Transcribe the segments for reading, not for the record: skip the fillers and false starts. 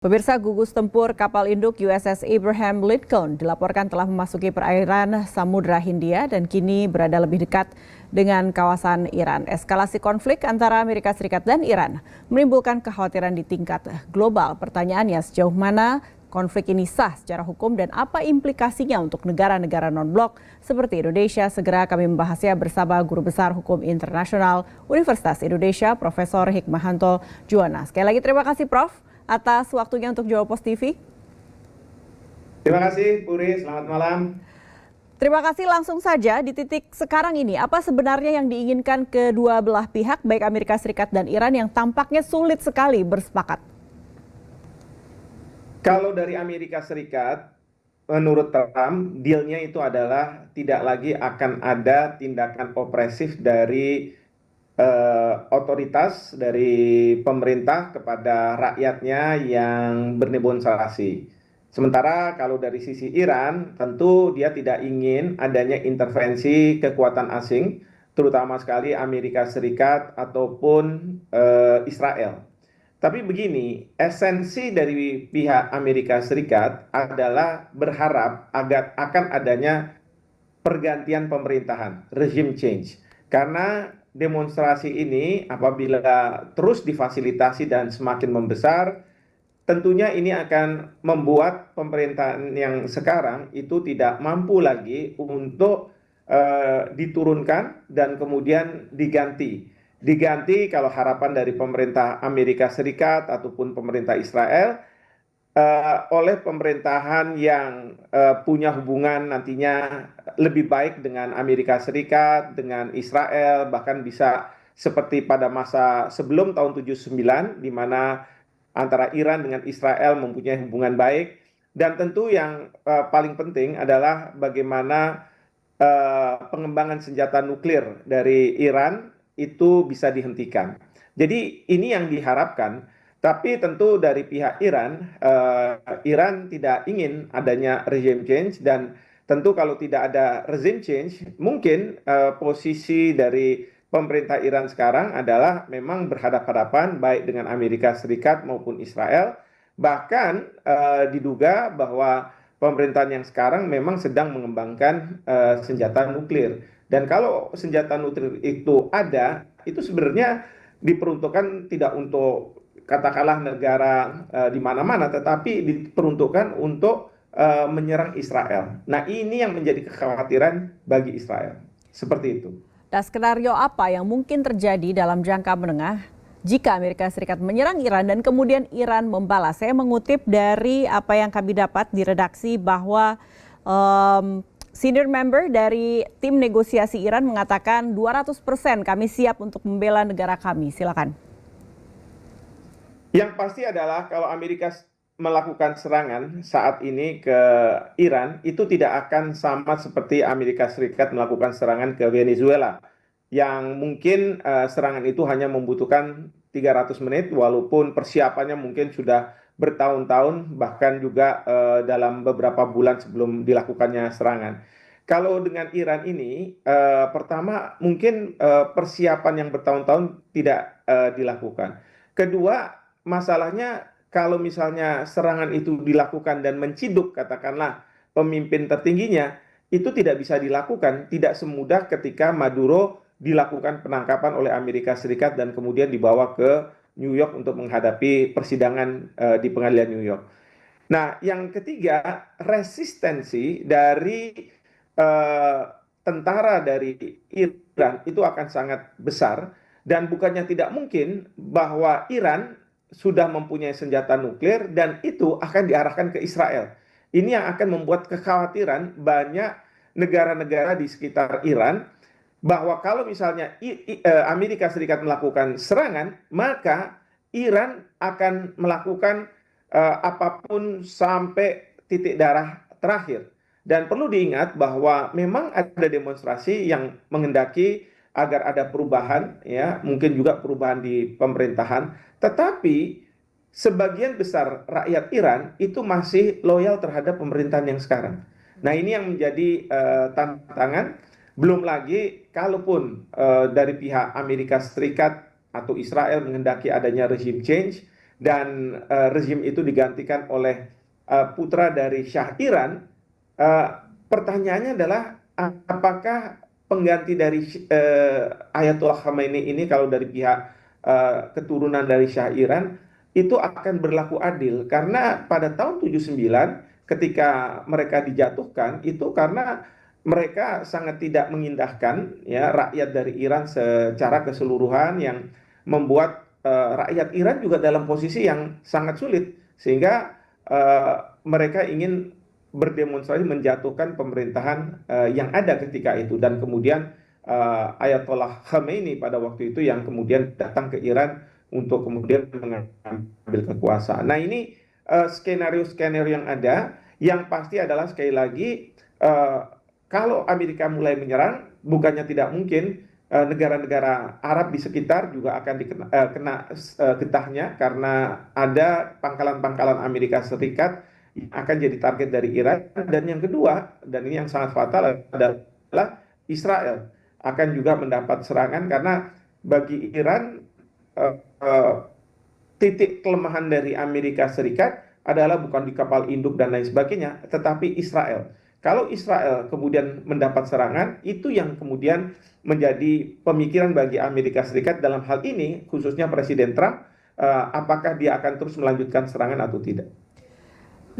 Pemirsa, gugus tempur kapal induk USS Abraham Lincoln dilaporkan telah memasuki perairan Samudra Hindia dan kini berada lebih dekat dengan kawasan Iran. Eskalasi konflik antara Amerika Serikat dan Iran menimbulkan kekhawatiran di tingkat global. Pertanyaannya, sejauh mana konflik ini sah secara hukum dan apa implikasinya untuk negara-negara non-blok seperti Indonesia? Segera kami membahasnya bersama Guru Besar Hukum Internasional Universitas Indonesia, Profesor Hikmahanto Juwana. Sekali lagi terima kasih Prof atas waktunya untuk Jawa Pos TV. Terima kasih, Puri. Selamat malam. Terima kasih. Langsung saja di titik sekarang ini, apa sebenarnya yang diinginkan kedua belah pihak, baik Amerika Serikat dan Iran, yang tampaknya sulit sekali bersepakat? Kalau dari Amerika Serikat, menurut Trump, dealnya itu adalah tidak lagi akan ada tindakan opresif dari otoritas dari pemerintah kepada rakyatnya yang bernegosiasi. Sementara kalau dari sisi Iran, tentu dia tidak ingin adanya intervensi kekuatan asing, terutama sekali Amerika Serikat ataupun Israel. Tapi begini, esensi dari pihak Amerika Serikat adalah berharap akan adanya pergantian pemerintahan, regime change. Karena demonstrasi ini apabila terus difasilitasi dan semakin membesar, tentunya ini akan membuat pemerintahan yang sekarang itu tidak mampu lagi untuk diturunkan dan kemudian diganti. Diganti kalau harapan dari pemerintah Amerika Serikat ataupun pemerintah Israel oleh pemerintahan yang punya hubungan nantinya lebih baik dengan Amerika Serikat, dengan Israel, bahkan bisa seperti pada masa sebelum tahun 79, di mana antara Iran dengan Israel mempunyai hubungan baik. Dan tentu yang paling penting adalah bagaimana pengembangan senjata nuklir dari Iran itu bisa dihentikan. Jadi ini yang diharapkan. Tapi tentu dari pihak Iran, Iran tidak ingin adanya regime change dan tentu kalau tidak ada regime change, mungkin posisi dari pemerintah Iran sekarang adalah memang berhadapan-hadapan baik dengan Amerika Serikat maupun Israel. Bahkan diduga bahwa pemerintahan yang sekarang memang sedang mengembangkan senjata nuklir. Dan kalau senjata nuklir itu ada, itu sebenarnya diperuntukkan tidak untuk katakanlah negara di mana-mana, tetapi diperuntukkan untuk menyerang Israel. Nah, ini yang menjadi kekhawatiran bagi Israel. Seperti itu. Dan skenario apa yang mungkin terjadi dalam jangka menengah jika Amerika Serikat menyerang Iran dan kemudian Iran membalas? Saya mengutip dari apa yang kami dapat di redaksi bahwa senior member dari tim negosiasi Iran mengatakan 200% kami siap untuk membela negara kami. Silakan. Yang pasti adalah kalau Amerika melakukan serangan saat ini ke Iran, itu tidak akan sama seperti Amerika Serikat melakukan serangan ke Venezuela. Yang mungkin serangan itu hanya membutuhkan 300 menit, walaupun persiapannya mungkin sudah bertahun-tahun, bahkan juga dalam beberapa bulan sebelum dilakukannya serangan. Kalau dengan Iran ini, pertama mungkin persiapan yang bertahun-tahun tidak dilakukan. Kedua, masalahnya kalau misalnya serangan itu dilakukan dan menciduk katakanlah pemimpin tertingginya, itu tidak bisa dilakukan, tidak semudah ketika Maduro dilakukan penangkapan oleh Amerika Serikat dan kemudian dibawa ke New York untuk menghadapi persidangan di pengadilan New York. Nah, yang ketiga, resistensi dari tentara dari Iran itu akan sangat besar dan bukannya tidak mungkin bahwa Iran sudah mempunyai senjata nuklir dan itu akan diarahkan ke Israel. Ini yang akan membuat kekhawatiran banyak negara-negara di sekitar Iran bahwa kalau misalnya Amerika Serikat melakukan serangan, maka Iran akan melakukan apapun sampai titik darah terakhir. Dan perlu diingat bahwa memang ada demonstrasi yang menghendaki agar ada perubahan, ya, mungkin juga perubahan di pemerintahan, tetapi sebagian besar rakyat Iran itu masih loyal terhadap pemerintahan yang sekarang. Nah, ini yang menjadi tantangan. Belum lagi kalaupun dari pihak Amerika Serikat atau Israel menghendaki adanya regime change, dan rezim itu digantikan oleh putra dari Shah Iran, eh, pertanyaannya adalah apakah pengganti dari Ayatollah Khamenei ini kalau dari pihak keturunan dari Shah Iran itu akan berlaku adil, karena pada tahun 79 ketika mereka dijatuhkan itu karena mereka sangat tidak mengindahkan ya rakyat dari Iran secara keseluruhan, yang membuat rakyat Iran juga dalam posisi yang sangat sulit, sehingga mereka ingin berdemonstrasi menjatuhkan pemerintahan yang ada ketika itu, dan kemudian Ayatollah Khamenei pada waktu itu yang kemudian datang ke Iran untuk kemudian mengambil kekuasaan. Nah, ini skenario-skenario yang ada, yang pasti adalah sekali lagi kalau Amerika mulai menyerang, bukannya tidak mungkin negara-negara Arab di sekitar juga akan kena getahnya, karena ada pangkalan-pangkalan Amerika Serikat yang akan jadi target dari Iran. Dan yang kedua, dan ini yang sangat fatal, adalah Israel akan juga mendapat serangan, karena bagi Iran titik kelemahan dari Amerika Serikat adalah bukan di kapal induk dan lain sebagainya, tetapi Israel. Kalau Israel kemudian mendapat serangan, itu yang kemudian menjadi pemikiran bagi Amerika Serikat dalam hal ini, khususnya Presiden Trump, apakah dia akan terus melanjutkan serangan atau tidak.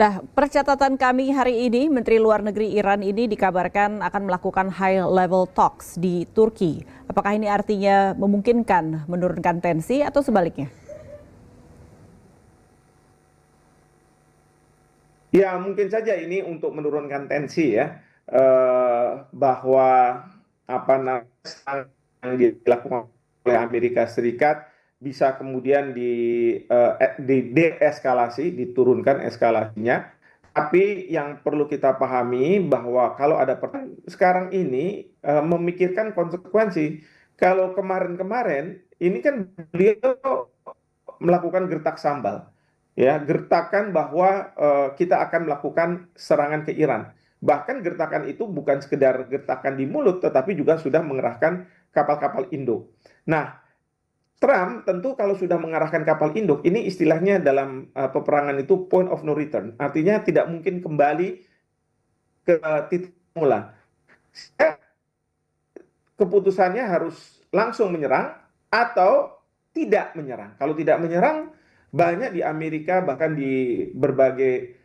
Nah, percatatan kami hari ini, Menteri Luar Negeri Iran ini dikabarkan akan melakukan high-level talks di Turki. Apakah ini artinya memungkinkan menurunkan tensi atau sebaliknya? Ya, mungkin saja ini untuk menurunkan tensi ya, bahwa apa namanya yang dilakukan oleh Amerika Serikat bisa kemudian di deeskalasi, diturunkan eskalasinya. Tapi yang perlu kita pahami bahwa kalau ada pertanyaan sekarang ini memikirkan konsekuensi. Kalau kemarin-kemarin ini kan beliau melakukan gertak sambal, ya, gertakan bahwa kita akan melakukan serangan ke Iran. Bahkan gertakan itu bukan sekedar gertakan di mulut, tetapi juga sudah mengerahkan kapal-kapal induk. Nah, Trump tentu kalau sudah mengarahkan kapal induk, ini istilahnya dalam peperangan itu point of no return, artinya tidak mungkin kembali ke titik mula. Keputusannya harus langsung menyerang atau tidak menyerang. Kalau tidak menyerang, banyak di Amerika bahkan di berbagai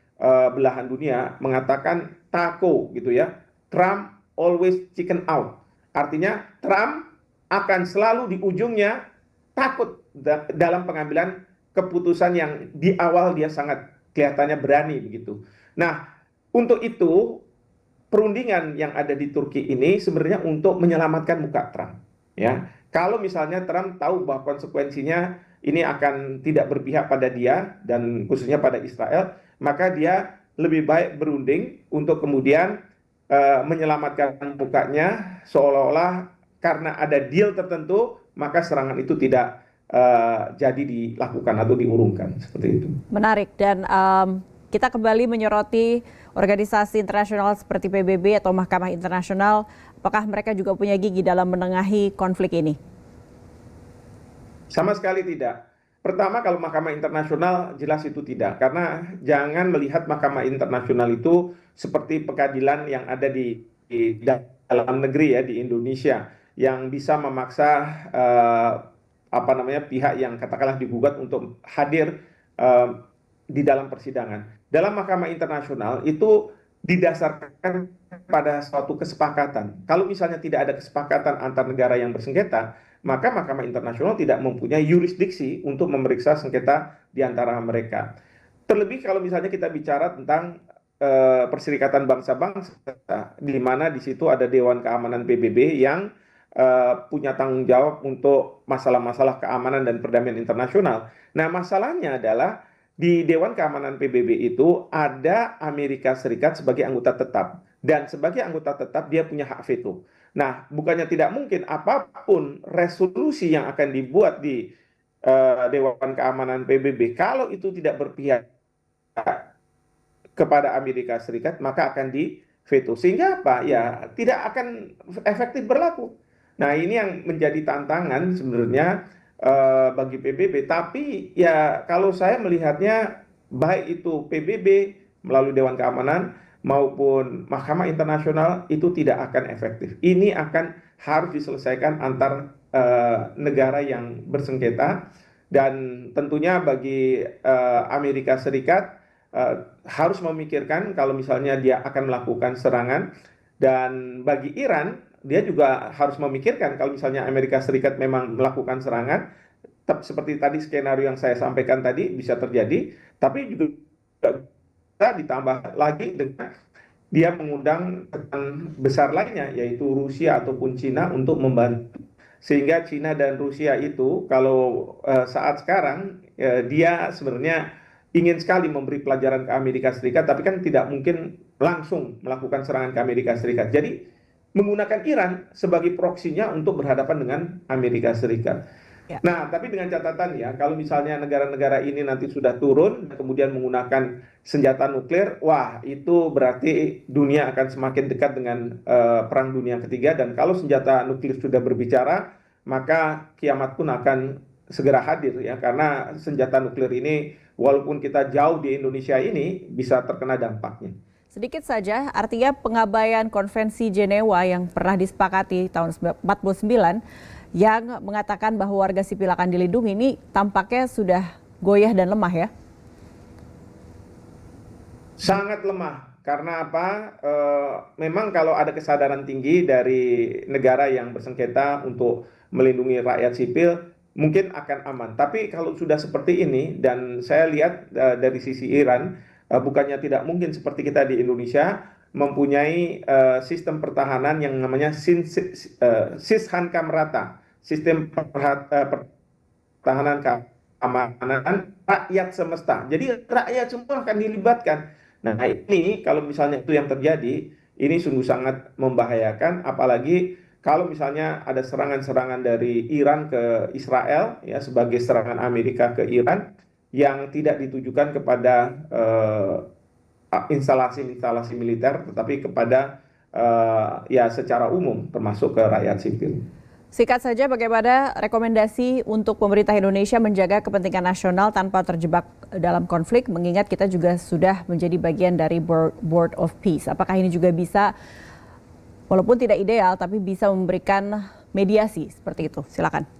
belahan dunia mengatakan tako gitu ya. Trump always chicken out. Artinya Trump akan selalu di ujungnya takut dalam pengambilan keputusan yang di awal dia sangat kelihatannya berani begitu. Nah, untuk itu perundingan yang ada di Turki ini sebenarnya untuk menyelamatkan muka Trump. Ya, kalau misalnya Trump tahu bahwa konsekuensinya ini akan tidak berpihak pada dia dan khususnya pada Israel, maka dia lebih baik berunding untuk kemudian menyelamatkan mukanya, seolah-olah karena ada deal tertentu maka serangan itu tidak jadi dilakukan atau diurungkan seperti itu. Menarik, dan kita kembali menyoroti organisasi internasional seperti PBB atau Mahkamah Internasional. Apakah mereka juga punya gigi dalam menengahi konflik ini? Sama sekali tidak. Pertama, kalau Mahkamah Internasional jelas itu tidak, karena jangan melihat Mahkamah Internasional itu seperti pengadilan yang ada di dalam negeri ya, di Indonesia, yang bisa memaksa apa namanya pihak yang katakanlah digugat untuk hadir di dalam persidangan. Dalam Mahkamah Internasional itu didasarkan pada suatu kesepakatan. Kalau misalnya tidak ada kesepakatan antar negara yang bersengketa, maka Mahkamah Internasional tidak mempunyai yurisdiksi untuk memeriksa sengketa di antara mereka. Terlebih kalau misalnya kita bicara tentang Perserikatan Bangsa-Bangsa, di mana di situ ada Dewan Keamanan PBB yang punya tanggung jawab untuk masalah-masalah keamanan dan perdamaian internasional. Nah, masalahnya adalah di Dewan Keamanan PBB itu ada Amerika Serikat sebagai anggota tetap, dan sebagai anggota tetap dia punya hak veto. Nah, bukannya tidak mungkin apapun resolusi yang akan dibuat di Dewan Keamanan PBB, kalau itu tidak berpihak kepada Amerika Serikat, maka akan di-veto. Sehingga apa? Ya, tidak akan efektif berlaku. Nah, ini yang menjadi tantangan sebenarnya bagi PBB. Tapi ya kalau saya melihatnya baik itu PBB melalui Dewan Keamanan maupun Mahkamah Internasional itu tidak akan efektif. Ini akan harus diselesaikan antar negara yang bersengketa, dan tentunya bagi Amerika Serikat harus memikirkan kalau misalnya dia akan melakukan serangan, dan bagi Iran dia juga harus memikirkan kalau misalnya Amerika Serikat memang melakukan serangan, seperti tadi skenario yang saya sampaikan tadi bisa terjadi, tapi juga bisa ditambah lagi dengan dia mengundang tekan besar lainnya yaitu Rusia ataupun Cina untuk membantu, sehingga Cina dan Rusia itu kalau saat sekarang dia sebenarnya ingin sekali memberi pelajaran ke Amerika Serikat, tapi kan tidak mungkin langsung melakukan serangan ke Amerika Serikat. Jadi menggunakan Iran sebagai proksinya untuk berhadapan dengan Amerika Serikat. Ya. Nah, tapi dengan catatan ya, kalau misalnya negara-negara ini nanti sudah turun dan kemudian menggunakan senjata nuklir, wah itu berarti dunia akan semakin dekat dengan Perang Dunia Ketiga, dan kalau senjata nuklir sudah berbicara, maka kiamat pun akan segera hadir ya, karena senjata nuklir ini walaupun kita jauh di Indonesia ini bisa terkena dampaknya. Sedikit saja, artinya pengabaian Konvensi Jenewa yang pernah disepakati tahun 1949 yang mengatakan bahwa warga sipil akan dilindungi ini tampaknya sudah goyah dan lemah ya? Sangat lemah. Karena apa? Memang kalau ada kesadaran tinggi dari negara yang bersengketa untuk melindungi rakyat sipil, mungkin akan aman. Tapi kalau sudah seperti ini, dan saya lihat dari sisi Iran, bukannya tidak mungkin seperti kita di Indonesia, mempunyai sistem pertahanan yang namanya Sishan Kamrata, sistem pertahanan keamanan rakyat semesta. Jadi rakyat semua akan dilibatkan. Nah, ini kalau misalnya itu yang terjadi, ini sungguh sangat membahayakan, apalagi kalau misalnya ada serangan-serangan dari Iran ke Israel ya sebagai serangan Amerika ke Iran yang tidak ditujukan kepada instalasi-instalasi militer, tetapi kepada ya secara umum termasuk ke rakyat sipil. Singkat saja, bagaimana rekomendasi untuk pemerintah Indonesia menjaga kepentingan nasional tanpa terjebak dalam konflik, mengingat kita juga sudah menjadi bagian dari Board of Peace. Apakah ini juga bisa, walaupun tidak ideal, tapi bisa memberikan mediasi seperti itu? Silakan.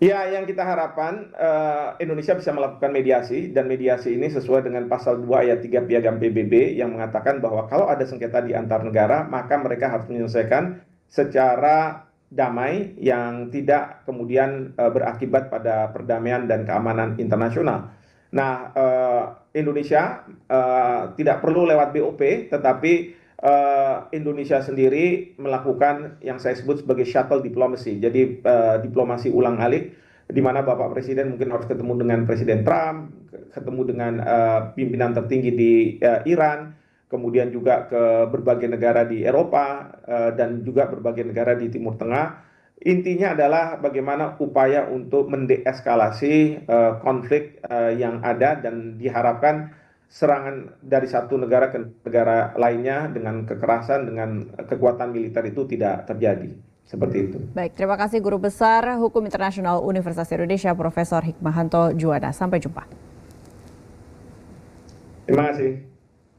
Ya, yang kita harapkan Indonesia bisa melakukan mediasi, dan mediasi ini sesuai dengan pasal 2 ayat 3 Piagam PBB yang mengatakan bahwa kalau ada sengketa di antar negara, maka mereka harus menyelesaikan secara damai yang tidak kemudian berakibat pada perdamaian dan keamanan internasional. Nah, Indonesia tidak perlu lewat BOP, tetapi Indonesia sendiri melakukan yang saya sebut sebagai shuttle diplomacy, jadi diplomasi ulang-alik, di mana Bapak Presiden mungkin harus ketemu dengan Presiden Trump, ketemu dengan pimpinan tertinggi di Iran, kemudian juga ke berbagai negara di Eropa dan juga berbagai negara di Timur Tengah. Intinya adalah bagaimana upaya untuk mendeeskalasi konflik yang ada, dan diharapkan serangan dari satu negara ke negara lainnya dengan kekerasan, dengan kekuatan militer itu tidak terjadi. Seperti itu. Baik, terima kasih Guru Besar Hukum Internasional Universitas Indonesia, Profesor Hikmahanto Juwana. Sampai jumpa. Terima kasih.